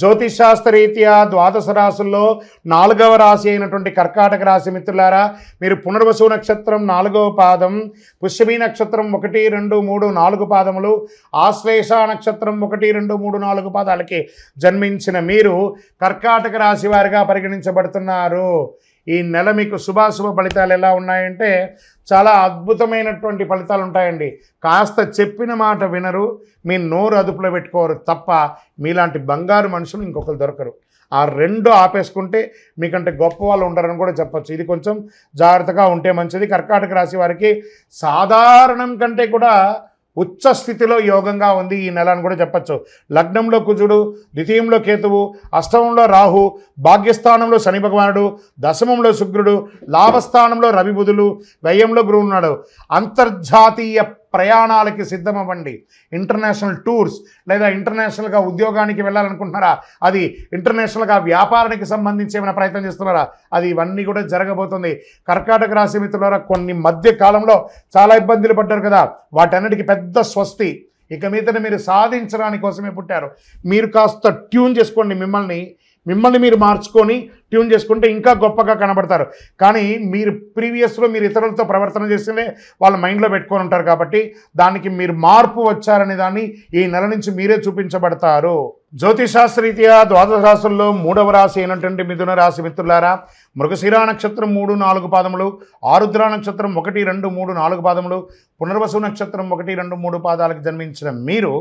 జ్యోతిషాస్త్రరీత్యా ద్వాదశ రాశుల్లో 4వ రాశి అయినటువంటి కర్కాటక రాశి మిత్రులారా, మీరు పునర్వసు నక్షత్రం 4వ పాదం, పుష్యమి నక్షత్రం 1, 2, 3, 4 పాదములు, ఆశ్లేష నక్షత్రం 1, 2, 3, 4 పాదాలకి జన్మించిన మీరు కర్కాటక రాశి వారిగా పరిగణించబడుతున్నారు. ఈ నెల మీకు శుభాశుభ ఫలితాలు ఎలా ఉన్నాయంటే చాలా అద్భుతమైనటువంటి ఫలితాలు ఉంటాయండి. కాస్త చెప్పిన మాట వినరు, మీ నోరు అదుపులో పెట్టుకోరు తప్ప మీలాంటి బంగారు మనుషులు ఇంకొకరు దొరకరు. ఆ 2 ఆపేసుకుంటే మీకంటే గొప్ప వాళ్ళు ఉంటారని కూడా చెప్పచ్చు. ఇది కొంచెం జాగ్రత్తగా ఉంటే మంచిది. కర్కాటక రాశి వారికి సాధారణం కంటే కూడా ఉచ్చ స్థితిలో యోగంగా ఉంది ఈ నెల అని కూడా చెప్పచ్చు. లగ్నంలో కుజుడు, ద్వితీయంలో కేతువు, అష్టమంలో రాహు, భాగ్యస్థానంలో శని భగవానుడు, దశమంలో శుక్రుడు, లాభస్థానంలో రవి బుధులు, వ్యయంలో గురువు ఉన్నాడు. అంతర్జాతీయ ప్రయాణాలకి సిద్ధమవ్వండి. ఇంటర్నేషనల్ టూర్స్ లేదా ఇంటర్నేషనల్గా ఉద్యోగానికి వెళ్ళాలనుకుంటున్నారా, అది ఇంటర్నేషనల్గా వ్యాపారానికి సంబంధించి ఏమైనా ప్రయత్నం చేస్తున్నారా, అది ఇవన్నీ కూడా జరగబోతుంది. కర్కాటక రాశి మిత్రులారా, కొన్ని మధ్య కాలంలో చాలా ఇబ్బందులు పడ్డారు కదా, వాటన్నిటికీ పెద్ద స్వస్తి. ఇక మీదట మీరు సాధించడానికి కోసమే పుట్టారు. మీరు కాస్త ట్యూన్ చేసుకోండి, మిమ్మల్ని మీరు మార్చుకొని ట్యూన్ చేసుకుంటే ఇంకా గొప్పగా కనబడతారు. కానీ మీరు ప్రీవియస్లో మీరు ఇతరులతో ప్రవర్తన చేస్తేనే వాళ్ళ మైండ్లో పెట్టుకొని ఉంటారు. కాబట్టి దానికి మీరు మార్పు వచ్చారనే దాన్ని ఈ నెల నుంచి మీరే చూపించబడతారు. జ్యోతిషాస్త్రరీత్యా ద్వాదశ రాశుల్లో 3వ రాశి అయినటువంటి మిథున రాశి మిత్రులారా, మృగశిర నక్షత్రం 3, 4 పాదములు, ఆరుద్ర నక్షత్రం 1, 2, 3, 4 పాదములు, పునర్వసు నక్షత్రం 1, 2, 3 పాదాలకు జన్మించిన మీరు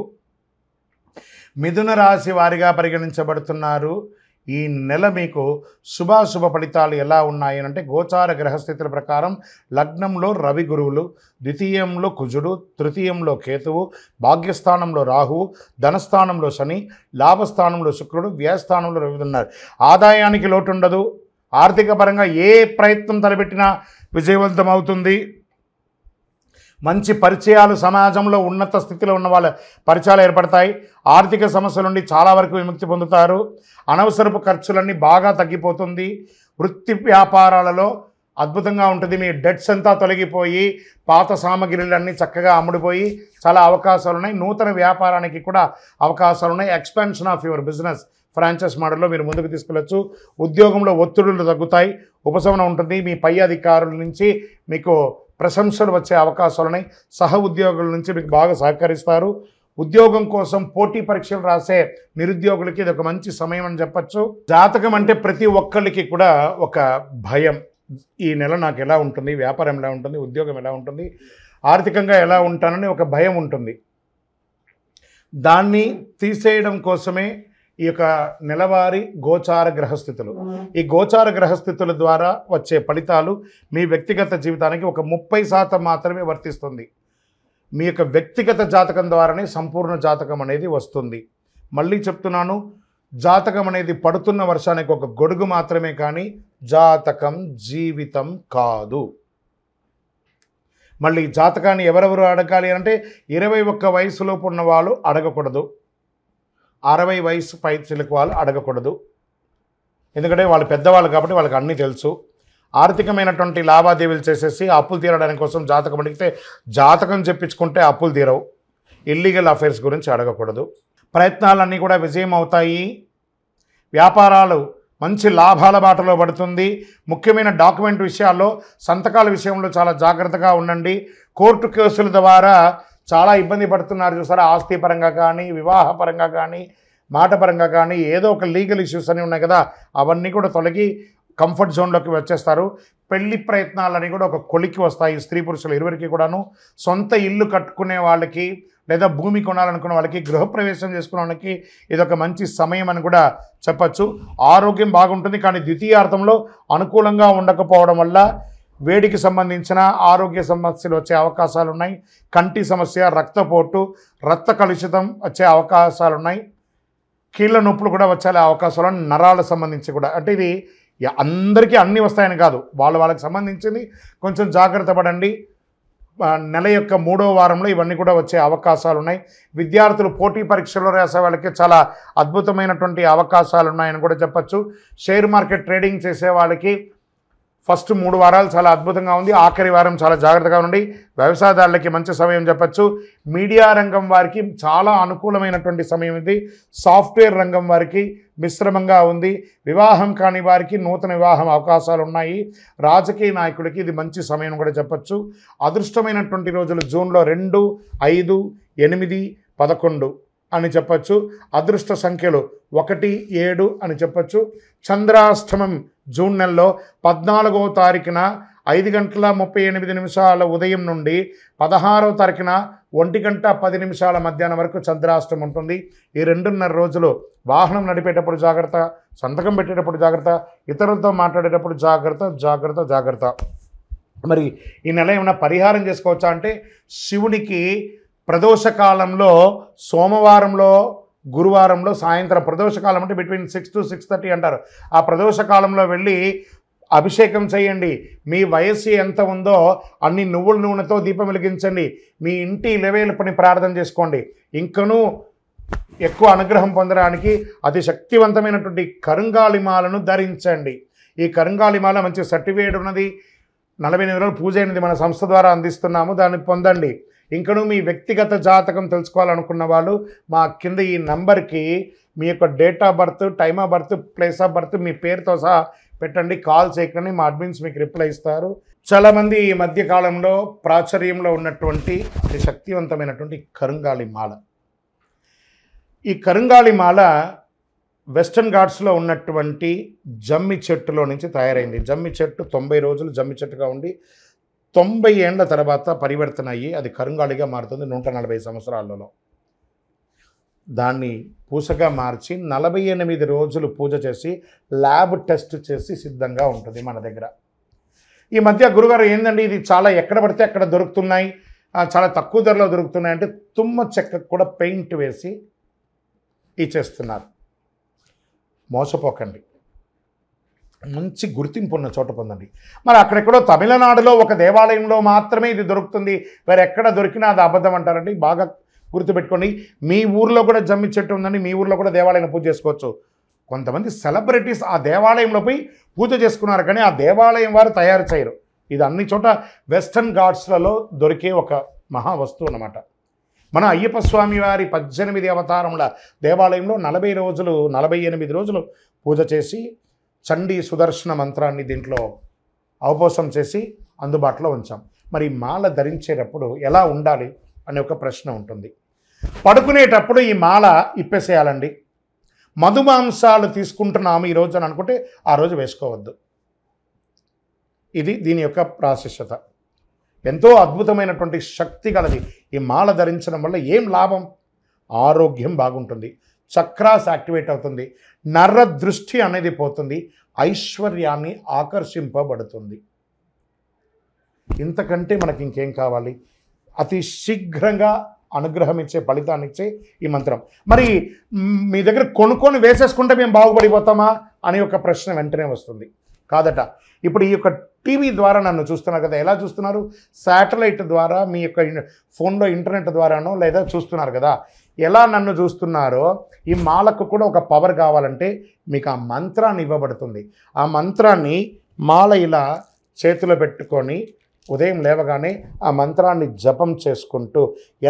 మిథున రాశి వారిగా పరిగణించబడుతున్నారు. ఈ నెల మీకు శుభాశుభ ఫలితాలు ఎలా ఉన్నాయి అంటే, గోచార గ్రహస్థితుల ప్రకారం లగ్నంలో రవి గురువులు, ద్వితీయంలో కుజుడు, తృతీయంలో కేతువు, భాగ్యస్థానంలో రాహువు, ధనస్థానంలో శని, లాభస్థానంలో శుక్రుడు, వ్యయస్థానంలో రవి ఉన్నారు. ఆదాయానికి లోటు ఉండదు. ఆర్థిక పరంగా ఏ ప్రయత్నం తలపెట్టినా విజయవంతం అవుతుంది. మంచి పరిచయాలు, సమాజంలో ఉన్నత స్థితిలో ఉన్న వాళ్ళ పరిచయాలు ఏర్పడతాయి. ఆర్థిక సమస్యల నుండి చాలా వరకు విముక్తి పొందుతారు. అనవసరపు ఖర్చులన్నీ బాగా తగ్గిపోతుంది. వృత్తి వ్యాపారాలలో అద్భుతంగా ఉంటుంది. మీ డెట్స్ అంతా తొలగిపోయి పాత సామగ్రిలన్నీ చక్కగా అమ్ముడిపోయి చాలా అవకాశాలు ఉన్నాయి. నూతన వ్యాపారానికి కూడా అవకాశాలు ఉన్నాయి. Expansion of your business franchise మోడల్లో మీరు ముందుకు తీసుకెళ్ళచ్చు. ఉద్యోగంలో ఒత్తిడులు తగ్గుతాయి, ఉపశమనం ఉంటుంది. మీ పై అధికారుల నుంచి మీకు ప్రశంసలు వచ్చే అవకాశాలు ఉన్నాయి. సహ ఉద్యోగుల నుంచి మీకు బాగా సహకరిస్తారు. ఉద్యోగం కోసం పోటీ పరీక్షలు రాసే నిరుద్యోగులకి ఇది ఒక మంచి సమయం అని చెప్పచ్చు. జాతకం అంటే ప్రతి ఒక్కరికి కూడా ఒక భయం. ఈ నెల నాకు ఎలా ఉంటుంది, వ్యాపారం ఎలా ఉంటుంది, ఉద్యోగం ఎలా ఉంటుంది, ఆర్థికంగా ఎలా ఉంటానని ఒక భయం ఉంటుంది. దాన్ని తీసేయడం కోసమే ఈ యొక్క నెలవారీ గోచార గ్రహస్థితులు. ఈ గోచార గ్రహస్థితుల ద్వారా వచ్చే ఫలితాలు మీ వ్యక్తిగత జీవితానికి ఒక 30% మాత్రమే వర్తిస్తుంది. మీ యొక్క వ్యక్తిగత జాతకం ద్వారానే సంపూర్ణ జాతకం అనేది వస్తుంది. మళ్ళీ చెప్తున్నాను, జాతకం అనేది పడుతున్న వర్షానికి ఒక గొడుగు మాత్రమే, కానీ జాతకం జీవితం కాదు. మళ్ళీ జాతకాన్ని ఎవరెవరు అడగాలి అంటే 21 వయసులోపు ఉన్న వాళ్ళు అడగకూడదు, 60 వయసు పై చిలుకు వాళ్ళు అడగకూడదు. ఎందుకంటే వాళ్ళు పెద్దవాళ్ళు కాబట్టి వాళ్ళకి అన్నీ తెలుసు. ఆర్థికమైనటువంటి లావాదేవీలు చేసేసి అప్పులు తీరడానికి కోసం జాతకం అడిగితే జాతకం చెప్పించుకుంటే అప్పులు తీరవు. ఇల్లీగల్ అఫైర్స్ గురించి అడగకూడదు. ప్రయత్నాలన్నీ కూడా విజయం అవుతాయి. వ్యాపారాలు మంచి లాభాల బాటలో పడుతుంది. ముఖ్యమైన డాక్యుమెంట్ విషయాల్లో, సంతకాల విషయంలో చాలా జాగ్రత్తగా ఉండండి. కోర్టు కేసుల ద్వారా చాలా ఇబ్బంది పడుతున్నారు చూసారా, ఆస్తి పరంగా కానీ, వివాహ పరంగా కానీ, మాట పరంగా కానీ, ఏదో ఒక లీగల్ ఇష్యూస్ అని ఉన్నాయి కదా, అవన్నీ కూడా తొలగి కంఫర్ట్ జోన్లోకి వచ్చేస్తారు. పెళ్లి ప్రయత్నాలని కూడా ఒక కొలికి వస్తాయి. స్త్రీ పురుషులు ఇరువురికి కూడాను. సొంత ఇల్లు కట్టుకునే వాళ్ళకి లేదా భూమి కొనాలనుకునే వాళ్ళకి, గృహప్రవేశం చేసుకునే వాళ్ళకి ఇదొక మంచి సమయం అని కూడా చెప్పచ్చు. ఆరోగ్యం బాగుంటుంది, కానీ ద్వితీయార్థంలో అనుకూలంగా ఉండకపోవడం వల్ల వేడికి సంబంధించిన ఆరోగ్య సమస్యలు వచ్చే అవకాశాలు ఉన్నాయి. కంటి సమస్య, రక్తపోటు, రక్త కలుషితం వచ్చే అవకాశాలు ఉన్నాయి. కీళ్ళ నొప్పులు కూడా వచ్చే అవకాశాలు, నరాలకు సంబంధించి కూడా. అంటే ఇది అందరికీ అన్నీ వస్తాయని కాదు, వాళ్ళకి సంబంధించింది కొంచెం జాగ్రత్త పడండి. నెల యొక్క 3వ వారంలో ఇవన్నీ కూడా వచ్చే అవకాశాలు ఉన్నాయి. విద్యార్థులు పోటీ పరీక్షల్లో రాసే వాళ్ళకి చాలా అద్భుతమైనటువంటి అవకాశాలు ఉన్నాయని కూడా చెప్పచ్చు. షేర్ మార్కెట్ ట్రేడింగ్ చేసే వాళ్ళకి ఫస్ట్ 3 వారాలు చాలా అద్భుతంగా ఉంది. ఆఖరి వారం చాలా జాగ్రత్తగా ఉండి. వ్యవసాయదారులకి మంచి సమయం చెప్పచ్చు. మీడియా రంగం వారికి చాలా అనుకూలమైనటువంటి సమయం ఇది. సాఫ్ట్వేర్ రంగం వారికి మిశ్రమంగా ఉంది. వివాహం కాని వారికి నూతన వివాహం అవకాశాలు ఉన్నాయి. రాజకీయ నాయకుడికి ఇది మంచి సమయం కూడా చెప్పచ్చు. అదృష్టమైనటువంటి రోజులు జూన్లో 2, 5, 8, 11 అని చెప్పచ్చు. అదృష్ట సంఖ్యలు 1, 7 అని చెప్పచ్చు. చంద్రాష్టమం జూన్ నెలలో 14వ తారీఖున 5:38 ఉదయం నుండి 16వ తారీఖున 1:10 మధ్యాహ్నం వరకు చంద్రాష్టమం ఉంటుంది. ఈ 2.5 రోజులు వాహనం నడిపేటప్పుడు జాగ్రత్త, సంతకం పెట్టేటప్పుడు జాగ్రత్త, ఇతరులతో మాట్లాడేటప్పుడు జాగ్రత్త జాగ్రత్త జాగ్రత్త. మరి ఈ నెల ఏమైనా పరిహారం చేసుకోవచ్చా అంటే, శివునికి ప్రదోషకాలంలో సోమవారంలో గురువారంలో సాయంత్రం, ప్రదోషకాలం అంటే బిట్వీన్ 6 to 6:30 అంటారు. ఆ ప్రదోషకాలంలో వెళ్ళి అభిషేకం చేయండి. మీ వయస్సు ఎంత ఉందో అన్ని నువ్వుల నూనెతో దీపం వెలిగించండి. మీ ఇంటి ఇలవేలుపని ప్రార్థన చేసుకోండి. ఇంకనూ ఎక్కువ అనుగ్రహం పొందడానికి అతి శక్తివంతమైనటువంటి కరుంగాళిమాలను ధరించండి. ఈ కరుంగాళిమాల మంచి సర్టిఫికేట్ ఉన్నది, 48 రోజులు పూజ అయినది మన సంస్థ ద్వారా అందిస్తున్నాము, దాన్ని పొందండి. ఇంకనూ మీ వ్యక్తిగత జాతకం తెలుసుకోవాలనుకున్న వాళ్ళు మా కింద ఈ నంబర్కి మీ యొక్క date of birth, time of birth, place of birth మీ పేరుతో సహా పెట్టండి. కాల్ చేయకండి, మా అడ్మిన్స్ మీకు రిప్లై ఇస్తారు. చాలామంది ఈ మధ్య కాలంలో ప్రాచుర్యంలో ఉన్నటువంటి అతి శక్తివంతమైనటువంటి కరుంగాళి మాల. ఈ కరుంగాళి మాల వెస్టర్న్ ఘాట్స్లో ఉన్నటువంటి జమ్మి చెట్టులో నుంచి తయారైంది. జమ్మి చెట్టు 90 రోజులు జమ్మి చెట్టుగా ఉండి 90 ఏళ్ల తర్వాత పరివర్తన అయ్యి అది కరుంగాళిగా మారుతుంది 140 సంవత్సరాలలో. దాన్ని పూసగా మార్చి 48 రోజులు పూజ చేసి ల్యాబ్ టెస్ట్ చేసి సిద్ధంగా ఉంటుంది మన దగ్గర. ఈ మధ్య గురుగారు ఏందండి ఇది చాలా ఎక్కడ పడితే అక్కడ దొరుకుతున్నాయి, చాలా తక్కువ ధరలో దొరుకుతున్నాయి అంటే, తుమ్మ చెక్కకు కూడా పెయింట్ వేసి ఇచ్చేస్తున్నారు. మోసపోకండి, మంచి గుర్తింపు ఉన్న చోట పొందండి. మరి అక్కడెక్కడో తమిళనాడులో ఒక దేవాలయంలో మాత్రమే ఇది దొరుకుతుంది, వేరే ఎక్కడ దొరికినా అది అబద్ధం అంటారండి. బాగా గుర్తుపెట్టుకోండి. మీ ఊర్లో కూడా జమ్మి చెట్టు ఉందండి, మీ ఊర్లో కూడా దేవాలయం పూజ చేసుకోవచ్చు. కొంతమంది సెలబ్రిటీస్ ఆ దేవాలయంలో పోయి పూజ చేసుకున్నారు, కానీ ఆ దేవాలయం వారు తయారు చేయరు. ఇది అన్ని చోట వెస్టర్న్ ఘాట్స్లలో దొరికే ఒక మహా వస్తువు అన్నమాట. మన అయ్యప్ప స్వామి వారి 18 అవతారముల దేవాలయంలో 48 రోజులు పూజ చేసి చండీ సుదర్శన మంత్రాన్ని దీంట్లో అవపోసం చేసి అందుబాటులో ఉంచాం. మరి మాల ధరించేటప్పుడు ఎలా ఉండాలి అనే ఒక ప్రశ్న ఉంటుంది. పడుకునేటప్పుడు ఈ మాల ఇప్పేసేయాలండి. మధుమాంసాలు తీసుకుంటున్నాము ఈరోజు అని అనుకుంటే ఆ రోజు వేసుకోవద్దు. ఇది దీని యొక్క ప్రాశస్యత. ఎంతో అద్భుతమైనటువంటి శక్తి కలది. ఈ మాల ధరించడం వల్ల ఏం లాభం? ఆరోగ్యం బాగుంటుంది, చక్రాస్ యాక్టివేట్ అవుతుంది, నర్ర దృష్టి అనేది పోతుంది, ఐశ్వర్యాన్ని ఆకర్షింపబడుతుంది. ఇంతకంటే మనకి ఇంకేం కావాలి? అతి శీఘ్రంగా అనుగ్రహం ఇచ్చే, ఫలితాన్ని ఇచ్చే ఈ మంత్రం. మరి మీ దగ్గర కొనుక్కొని వేసేసుకుంటే మేము బాగుపడిపోతామా అనే ఒక ప్రశ్న వెంటనే వస్తుంది. కాదట. ఇప్పుడు ఈ యొక్క టీవీ ద్వారా నన్ను చూస్తున్నారు కదా, ఎలా చూస్తున్నారు? శాటిలైట్ ద్వారా, మీ యొక్క ఫోన్లో ఇంటర్నెట్ ద్వారానో లేదా చూస్తున్నారు కదా. ఎలా నన్ను చూస్తున్నారో ఈ మాలకు కూడా ఒక పవర్ కావాలంటే మీకు ఆ మంత్రాన్ని ఇవ్వబడుతుంది. ఆ మంత్రాన్ని మాల ఇలా చేతిలో పెట్టుకొని ఉదయం లేవగానే ఆ మంత్రాన్ని జపం చేసుకుంటూ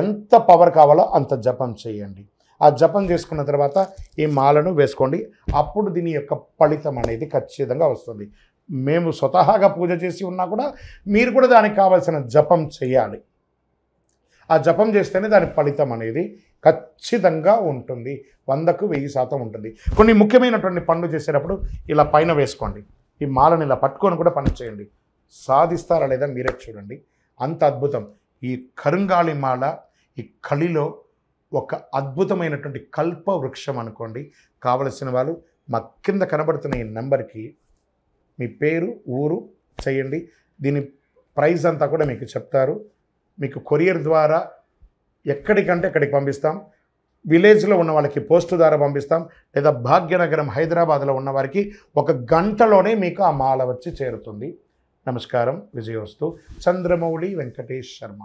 ఎంత పవర్ కావాలో అంత జపం చేయండి. ఆ జపం చేసుకున్న తర్వాత ఈ మాలను వేసుకోండి. అప్పుడు దీని యొక్క ఫలితం అనేది ఖచ్చితంగా వస్తుంది. మేము స్వతహాగా పూజ చేసి ఉన్నా కూడా మీరు కూడా దానికి కావాల్సిన జపం చేయాలి. ఆ జపం చేస్తేనే దాని ఫలితం అనేది ఖచ్చితంగా ఉంటుంది. 100కు 1000% ఉంటుంది. కొన్ని ముఖ్యమైనటువంటి పనులు చేసేటప్పుడు ఇలా పైన వేసుకోండి. ఈ మాలను ఇలా పట్టుకొని కూడా పని చేయండి. సాధిస్తారా లేదా మీరే చూడండి. అంత అద్భుతం. ఈ కరుంగాళి మాల ఈ కలిలో ఒక అద్భుతమైనటువంటి కల్ప వృక్షం అనుకోండి. కావలసిన వాళ్ళు మా కింద కనబడుతున్న ఈ నెంబర్కి మీ పేరు, ఊరు చేయండి. దీని ప్రైస్ అంతా కూడా మీకు చెప్తారు. మీకు కొరియర్ ద్వారా ఎక్కడికంటే అక్కడికి పంపిస్తాం. విలేజ్లో ఉన్న వాళ్ళకి పోస్టు ద్వారా పంపిస్తాం. లేదా భాగ్యనగరం హైదరాబాద్లో ఉన్న వారికి 1 గంటలోనే మీకు ఆ మాల వచ్చి చేరుతుంది. నమస్కారం. విజయోస్తు. చంద్రమౌళి వెంకటేష్ శర్మ.